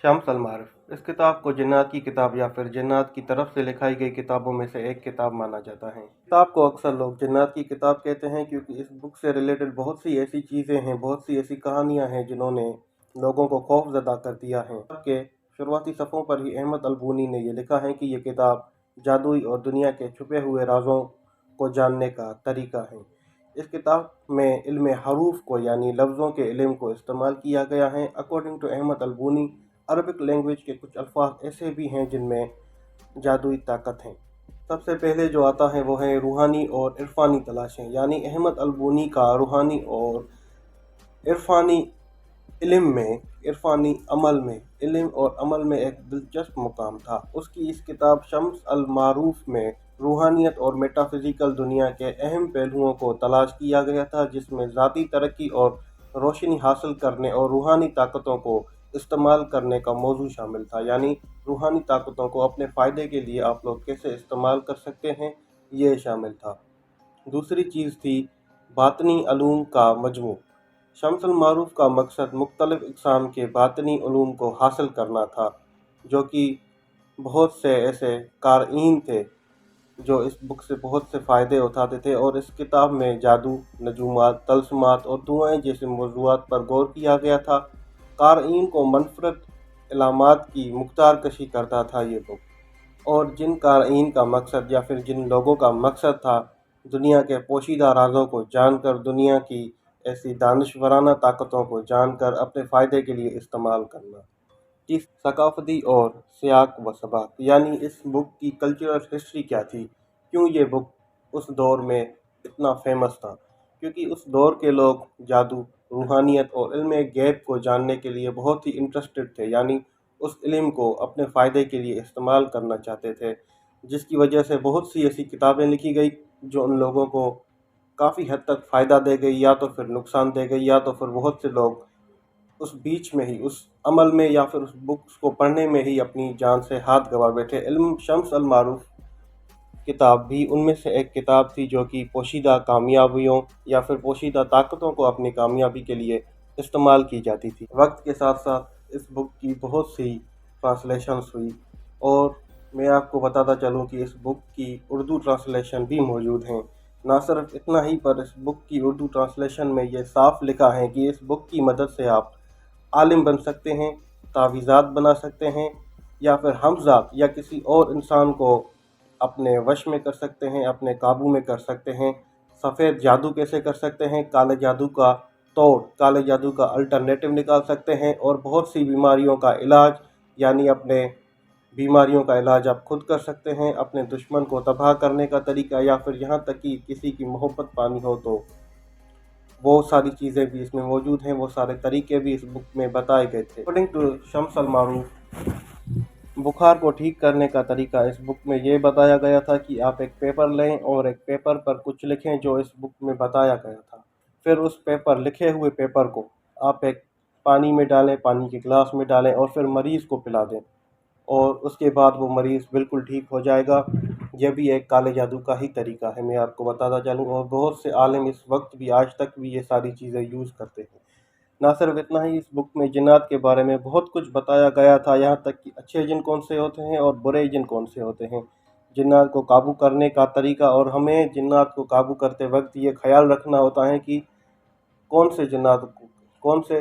शम्स अल-मारिफ। इस किताब को जिन्नात की किताब या फिर जिन्नात की तरफ से लिखाई गई किताबों में से एक किताब माना जाता है। किताब को अक्सर लोग जिन्नात की किताब कहते हैं क्योंकि इस बुक से रिलेटेड बहुत सी ऐसी चीज़ें हैं, बहुत सी ऐसी कहानियाँ हैं जिन्होंने लोगों को खौफजदा कर दिया है। के शुरुआती सफ़ों पर ही अहमद अल-बूनी ने यह लिखा है कि यह किताब जादुई और दुनिया के छुपे हुए राजों को जानने का तरीका है। इस किताब में इल्म हरूफ को यानी लफ्ज़ों के इल्म को इस्तेमाल किया गया है। According to Ahmad al-Buni, Arabic language के कुछ अल्फाज ऐसे भी हैं जिनमें जादुई ताकत है। सबसे पहले जो आता है वो है रूहानी और इरफानी तलाशें। यानी अहमद अल-बूनी का रूहानी और इरफानी इल्म और अमल में एक दिलचस्प मुकाम था। उसकी इस किताब शम्स अल-मारूफ में रूहानियत और मेटाफिज़िकल दुनिया के अहम पहलुओं को तलाश किया गया था, जिसमें ज़ाती तरक्की और रोशनी हासिल करने और रूहानी ताकतों को इस्तेमाल करने का मौजू शामिल था। यानी रूहानी ताकतों को अपने फ़ायदे के लिए आप लोग कैसे इस्तेमाल कर सकते हैं, ये शामिल था। दूसरी चीज़ थी बातनी अलूम का मजमू। शम्स अल-मारूफ का मकसद मुख्तलिफ इक़साम के बातनी उलूम को हासिल करना था, जो कि बहुत से ऐसे क़ारीन थे जो इस बुक से बहुत से फ़ायदे उठाते थे। और इस किताब में जादू, नजूमात, तल्समात और दुआएं जैसे मौज़ूआत पर गौर किया गया था। क़ारीन को मनफरद इलामात की मुख्तार कशी करता था ये बुक। और जिन क़ारीन का मकसद या फिर जिन लोगों का मकसद था दुनिया के पोशीदा राज़ों को जानकर, दुनिया की ऐसी दानिशवराना ताकतों को जानकर अपने फ़ायदे के लिए इस्तेमाल करना। कि सकाफ़ती और सियाक व सबाक, यानी इस बुक की कल्चरल हिस्ट्री क्या थी, क्यों ये बुक उस दौर में इतना फेमस था। क्योंकि उस दौर के लोग जादू, रूहानियत और इल्म गैब को जानने के लिए बहुत ही इंटरेस्टेड थे, यानी उस इल्म को अपने फ़ायदे के लिए इस्तेमाल करना चाहते थे, जिसकी वजह से बहुत सी ऐसी किताबें लिखी गई जो उन लोगों को काफ़ी हद तक फ़ायदा दे गई या तो फिर नुकसान दे गई, या तो फिर बहुत से लोग उस बीच में ही, उस अमल में या फिर उस बुक्स को पढ़ने में ही अपनी जान से हाथ गंवा बैठे। इल्म शम्स अल-मारूफ किताब भी उनमें से एक किताब थी जो कि पोशीदा कामयाबियों या फिर पोशीदा ताकतों को अपनी कामयाबी के लिए इस्तेमाल की जाती थी। वक्त के साथ साथ इस बुक की बहुत सी ट्रांसलेशंस हुई, और मैं आपको बताता चलूँ कि इस बुक की उर्दू ट्रांसलेशन भी मौजूद हैं। ना सिर्फ इतना ही, पर इस बुक की उर्दू ट्रांसलेशन में ये साफ लिखा है कि इस बुक की मदद से आप आलिम बन सकते हैं, तावीज़ात बना सकते हैं, या फिर हमज़ात या किसी और इंसान को अपने वश में कर सकते हैं, अपने काबू में कर सकते हैं। सफ़ेद जादू कैसे कर सकते हैं, काले जादू का तोड़, काले जादू का अल्टरनेटिव निकाल सकते हैं, और बहुत सी बीमारियों का इलाज, यानी अपने बीमारियों का इलाज आप खुद कर सकते हैं। अपने दुश्मन को तबाह करने का तरीका, या फिर यहाँ तक कि किसी की मोहब्बत पानी हो तो वो सारी चीज़ें भी इसमें मौजूद हैं, वो सारे तरीके भी इस बुक में बताए गए थे। अकॉर्डिंग टू शम्स अल-मारूफ, बुखार को ठीक करने का तरीका इस बुक में ये बताया गया था कि आप एक पेपर लें और एक पेपर पर कुछ लिखें जो इस बुक में बताया गया था। फिर उस लिखे हुए पेपर को आप एक पानी में डालें, पानी के गिलास में डालें, और फिर मरीज़ को पिला दें, और उसके बाद वो मरीज़ बिल्कुल ठीक हो जाएगा। यह भी एक काले जादू का ही तरीका है, मैं आपको बताता चलूँ। और बहुत से आलिम इस वक्त भी, आज तक भी ये सारी चीज़ें यूज़ करते हैं। ना सिर्फ इतना ही, इस बुक में जिन्नात के बारे में बहुत कुछ बताया गया था, यहाँ तक कि अच्छे जिन कौन से होते हैं और बुरे जिन कौन से होते हैं, जिन्नात को काबू करने का तरीका। और हमें जिन्नात को काबू करते वक्त ये ख्याल रखना होता है कि कौन से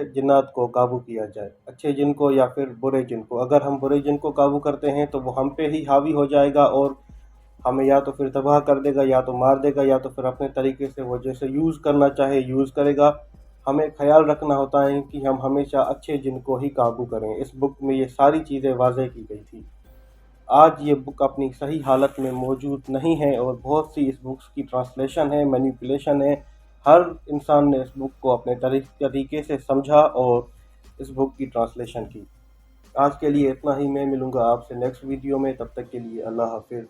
जिन्नात को काबू किया जाए, अच्छे जिन को या फिर बुरे जिन को। अगर हम बुरे जिन को काबू करते हैं तो वो हम पे ही हावी हो जाएगा और हमें या तो फिर तबाह कर देगा, या तो मार देगा, या तो फिर अपने तरीके से वो जैसे यूज़ करना चाहे यूज़ करेगा। हमें ख्याल रखना होता है कि हम हमेशा अच्छे जिन को ही काबू करें। इस बुक में ये सारी चीज़ें वाज़ेह की गई थी। आज ये बुक अपनी सही हालत में मौजूद नहीं है, और बहुत सी इस बुक्स की ट्रांसलेशन है, मैनिपुलेशन है। हर इंसान ने इस बुक को अपने तरीके से समझा और इस बुक की ट्रांसलेशन की। आज के लिए इतना ही। मैं मिलूँगा आपसे नेक्स्ट वीडियो में, तब तक के लिए अल्लाह हाफ़िज़।